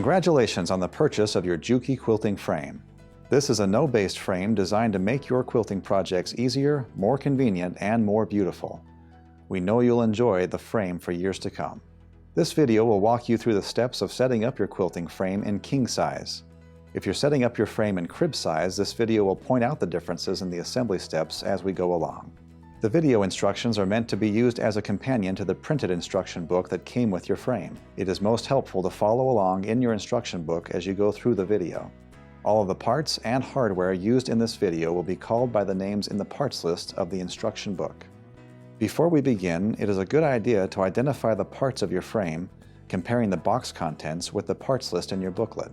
Congratulations on the purchase of your JUKI Quilting Frame. This is a no-based frame designed to make your quilting projects easier, more convenient, and more beautiful. We know you'll enjoy the frame for years to come. This video will walk you through the steps of setting up your quilting frame in king size. If you're setting up your frame in crib size, this video will point out the differences in the assembly steps as we go along. The video instructions are meant to be used as a companion to the printed instruction book that came with your frame. It is most helpful to follow along in your instruction book as you go through the video. All of the parts and hardware used in this video will be called by the names in the parts list of the instruction book. Before we begin, it is a good idea to identify the parts of your frame, comparing the box contents with the parts list in your booklet.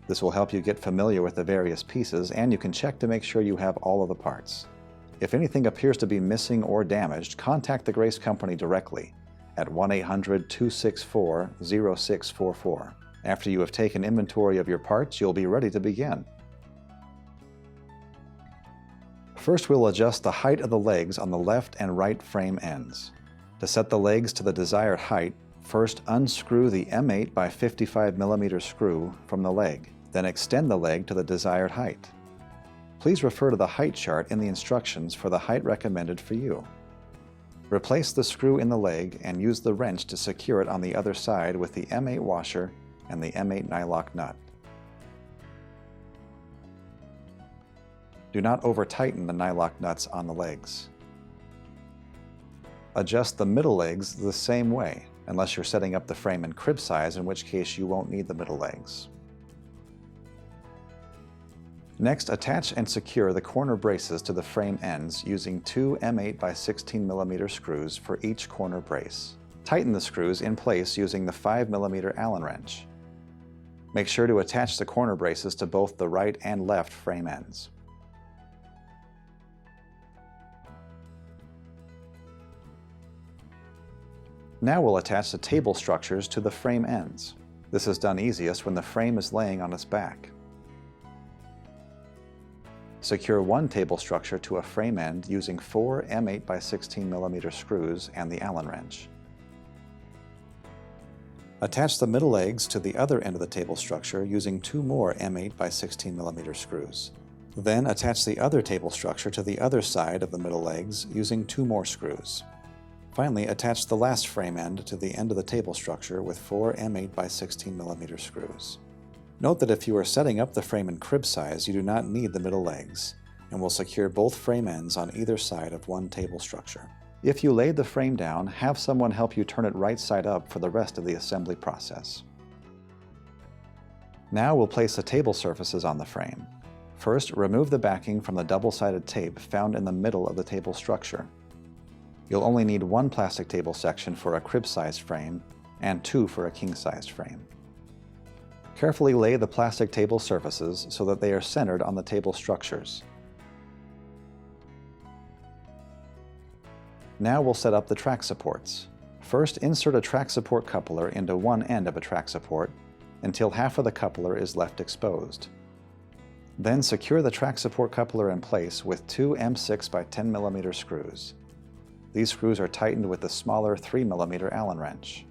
This will help you get familiar with the various pieces, and you can check to make sure you have all of the parts. If anything appears to be missing or damaged, contact the Grace Company directly at 1-800-264-0644. After you have taken inventory of your parts, you'll be ready to begin. First, we'll adjust the height of the legs on the left and right frame ends. To set the legs to the desired height, first unscrew the M8 by 55 mm screw from the leg, then extend the leg to the desired height. Please refer to the height chart in the instructions for the height recommended for you. Replace the screw in the leg and use the wrench to secure it on the other side with the M8 washer and the M8 nylock nut. Do not over-tighten the nylock nuts on the legs. Adjust the middle legs the same way, unless you're setting up the frame in crib size, in which case you won't need the middle legs. Next, attach and secure the corner braces to the frame ends using two M8 by 16 mm screws for each corner brace. Tighten the screws in place using the 5 mm Allen wrench. Make sure to attach the corner braces to both the right and left frame ends. Now we'll attach the table structures to the frame ends. This is done easiest when the frame is laying on its back. Secure one table structure to a frame end using four M8 by 16 mm screws and the Allen wrench. Attach the middle legs to the other end of the table structure using two more M8 by 16 mm screws. Then attach the other table structure to the other side of the middle legs using two more screws. Finally, attach the last frame end to the end of the table structure with four M8 by 16 mm screws. Note that if you are setting up the frame in crib size, you do not need the middle legs, and will secure both frame ends on either side of one table structure. If you laid the frame down, have someone help you turn it right side up for the rest of the assembly process. Now we'll place the table surfaces on the frame. First, remove the backing from the double-sided tape found in the middle of the table structure. You'll only need one plastic table section for a crib-sized frame and two for a king-sized frame. Carefully lay the plastic table surfaces so that they are centered on the table structures. Now we'll set up the track supports. First, insert a track support coupler into one end of a track support until half of the coupler is left exposed. Then secure the track support coupler in place with two M6 by 10 mm screws. These screws are tightened with the smaller 3 mm Allen wrench.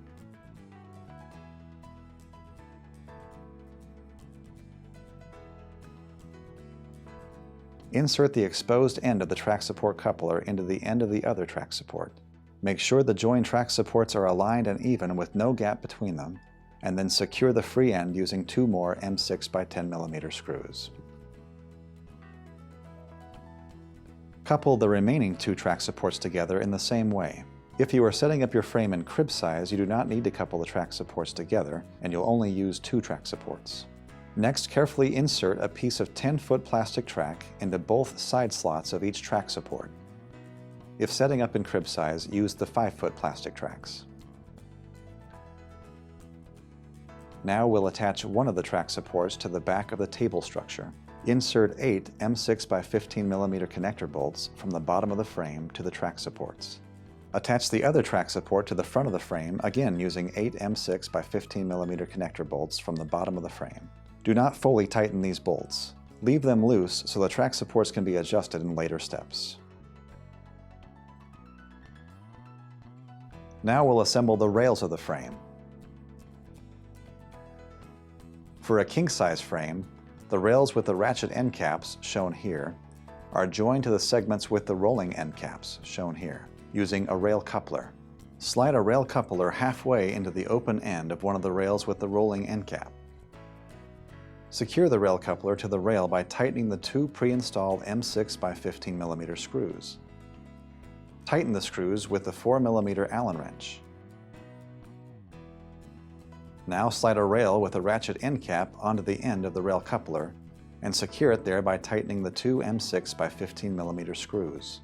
Insert the exposed end of the track support coupler into the end of the other track support. Make sure the joined track supports are aligned and even with no gap between them, and then secure the free end using two more M6 by 10 mm screws. Couple the remaining two track supports together in the same way. If you are setting up your frame in crib size, you do not need to couple the track supports together, and you'll only use two track supports. Next, carefully insert a piece of 10-foot plastic track into both side slots of each track support. If setting up in crib size, use the 5-foot plastic tracks. Now we'll attach one of the track supports to the back of the table structure. Insert 8 M6 by 15 mm connector bolts from the bottom of the frame to the track supports. Attach the other track support to the front of the frame, again using 8 M6 by 15 mm connector bolts from the bottom of the frame. Do not fully tighten these bolts. Leave them loose so the track supports can be adjusted in later steps. Now we'll assemble the rails of the frame. For a king-size frame, the rails with the ratchet end caps, shown here, are joined to the segments with the rolling end caps, shown here, using a rail coupler. Slide a rail coupler halfway into the open end of one of the rails with the rolling end cap. Secure the rail coupler to the rail by tightening the two pre-installed M6 by 15 mm screws. Tighten the screws with the 4 mm Allen wrench. Now slide a rail with a ratchet end cap onto the end of the rail coupler and secure it there by tightening the two M6 by 15 mm screws.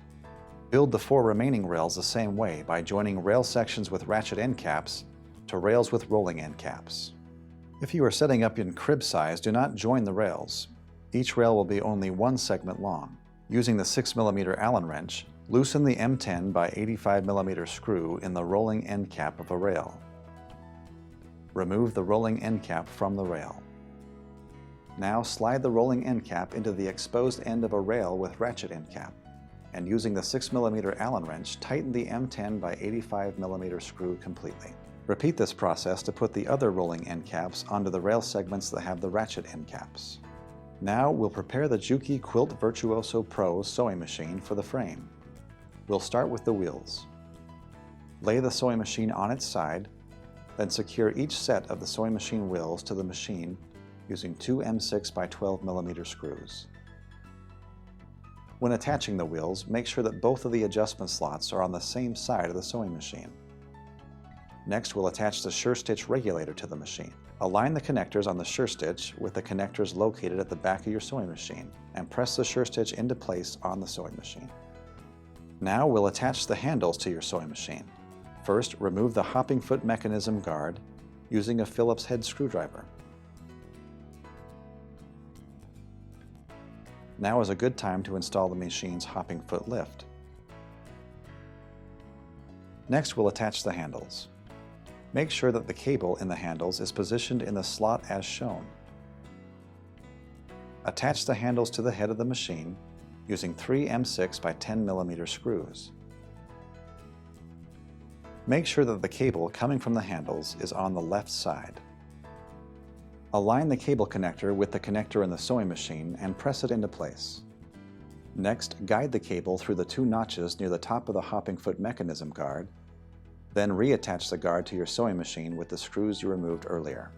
Build the 4 remaining rails the same way by joining rail sections with ratchet end caps to rails with rolling end caps. If you are setting up in crib size, do not join the rails. Each rail will be only one segment long. Using the 6 mm Allen wrench, loosen the M10 by 85 mm screw in the rolling end cap of a rail. Remove the rolling end cap from the rail. Now slide the rolling end cap into the exposed end of a rail with ratchet end cap, and using the 6 mm Allen wrench, tighten the M10 by 85 mm screw completely. Repeat this process to put the other rolling end caps onto the rail segments that have the ratchet end caps. Now we'll prepare the JUKI Quilt Virtuoso Pro sewing machine for the frame. We'll start with the wheels. Lay the sewing machine on its side, then secure each set of the sewing machine wheels to the machine using two M6 by 12 mm screws. When attaching the wheels, make sure that both of the adjustment slots are on the same side of the sewing machine. Next, we'll attach the SureStitch regulator to the machine. Align the connectors on the SureStitch with the connectors located at the back of your sewing machine and press the SureStitch into place on the sewing machine. Now we'll attach the handles to your sewing machine. First, remove the hopping foot mechanism guard using a Phillips head screwdriver. Now is a good time to install the machine's hopping foot lift. Next, we'll attach the handles. Make sure that the cable in the handles is positioned in the slot as shown. Attach the handles to the head of the machine using 3 M6 by 10 mm screws. Make sure that the cable coming from the handles is on the left side. Align the cable connector with the connector in the sewing machine and press it into place. Next, guide the cable through the 2 notches near the top of the hopping foot mechanism guard, then reattach the guard to your sewing machine with the screws you removed earlier.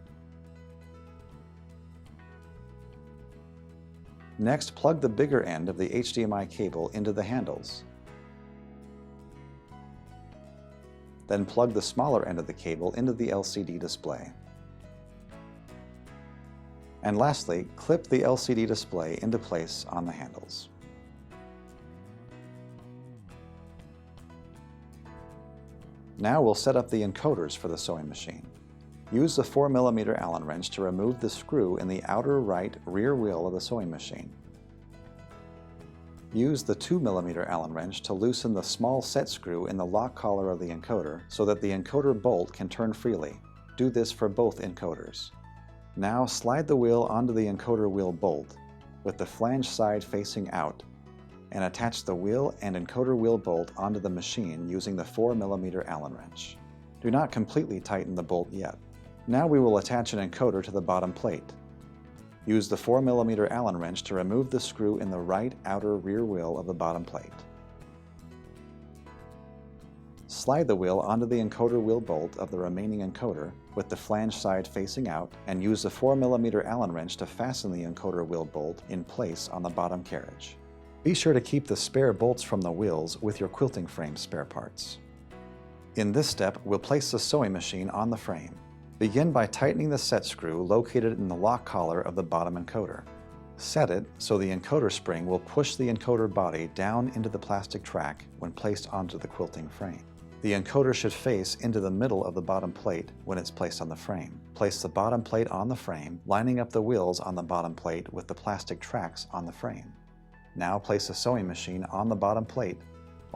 Next, plug the bigger end of the HDMI cable into the handles. Then plug the smaller end of the cable into the LCD display. And lastly, clip the LCD display into place on the handles. Now we'll set up the encoders for the sewing machine. Use the 4 mm Allen wrench to remove the screw in the outer right rear wheel of the sewing machine. Use the 2 mm Allen wrench to loosen the small set screw in the lock collar of the encoder so that the encoder bolt can turn freely. Do this for both encoders. Now slide the wheel onto the encoder wheel bolt with the flange side facing out and attach the wheel and encoder wheel bolt onto the machine using the 4 mm Allen wrench. Do not completely tighten the bolt yet. Now we will attach an encoder to the bottom plate. Use the 4 mm Allen wrench to remove the screw in the right outer rear wheel of the bottom plate. Slide the wheel onto the encoder wheel bolt of the remaining encoder with the flange side facing out and use the 4 mm Allen wrench to fasten the encoder wheel bolt in place on the bottom carriage. Be sure to keep the spare bolts from the wheels with your quilting frame spare parts. In this step, we'll place the sewing machine on the frame. Begin by tightening the set screw located in the lock collar of the bottom encoder. Set it so the encoder spring will push the encoder body down into the plastic track when placed onto the quilting frame. The encoder should face into the middle of the bottom plate when it's placed on the frame. Place the bottom plate on the frame, lining up the wheels on the bottom plate with the plastic tracks on the frame. Now place the sewing machine on the bottom plate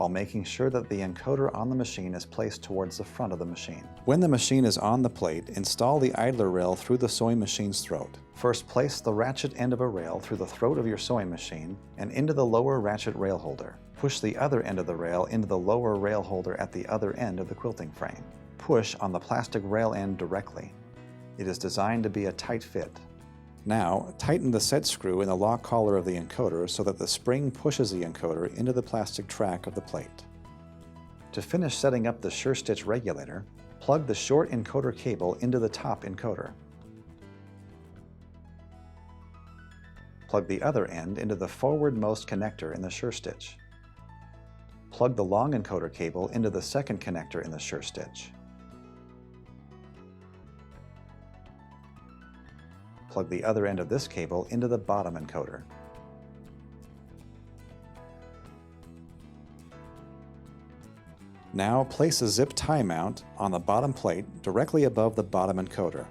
while making sure that the encoder on the machine is placed towards the front of the machine. When the machine is on the plate, install the idler rail through the sewing machine's throat. First, place the ratchet end of a rail through the throat of your sewing machine and into the lower ratchet rail holder. Push the other end of the rail into the lower rail holder at the other end of the quilting frame. Push on the plastic rail end directly. It is designed to be a tight fit. Now, tighten the set screw in the lock collar of the encoder so that the spring pushes the encoder into the plastic track of the plate. To finish setting up the SureStitch regulator, plug the short encoder cable into the top encoder. Plug the other end into the forwardmost connector in the SureStitch. Plug the long encoder cable into the second connector in the SureStitch. Plug the other end of this cable into the bottom encoder. Now place a zip tie mount on the bottom plate directly above the bottom encoder.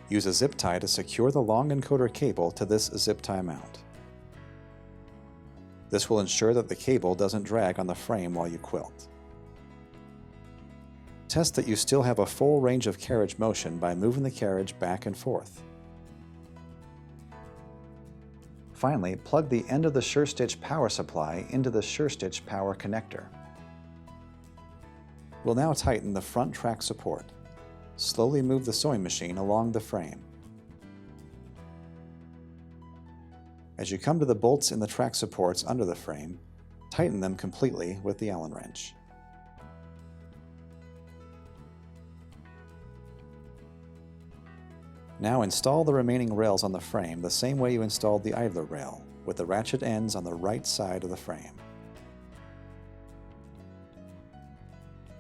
Use a zip tie to secure the long encoder cable to this zip tie mount. This will ensure that the cable doesn't drag on the frame while you quilt. Test that you still have a full range of carriage motion by moving the carriage back and forth. Finally, plug the end of the SureStitch power supply into the SureStitch power connector. We'll now tighten the front track support. Slowly move the sewing machine along the frame. As you come to the bolts in the track supports under the frame, tighten them completely with the Allen wrench. Now install the remaining rails on the frame the same way you installed the idler rail, with the ratchet ends on the right side of the frame.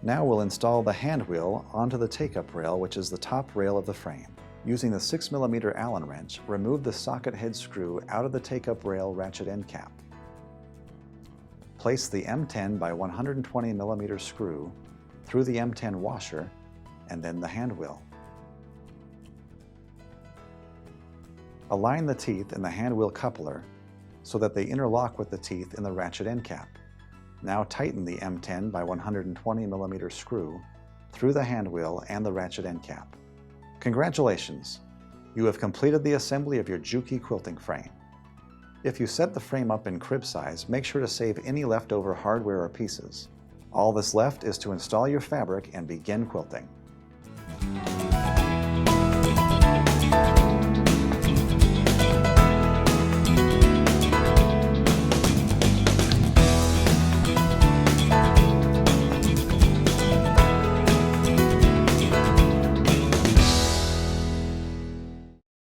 Now we'll install the handwheel onto the take-up rail, which is the top rail of the frame. Using the 6mm Allen wrench, remove the socket head screw out of the take-up rail ratchet end cap. Place the M10 by 120mm screw through the M10 washer and then the handwheel. Align the teeth in the handwheel coupler so that they interlock with the teeth in the ratchet end cap. Now tighten the M10 by 120mm screw through the handwheel and the ratchet end cap. Congratulations! You have completed the assembly of your JUKI quilting frame. If you set the frame up in crib size, make sure to save any leftover hardware or pieces. All that's left is to install your fabric and begin quilting.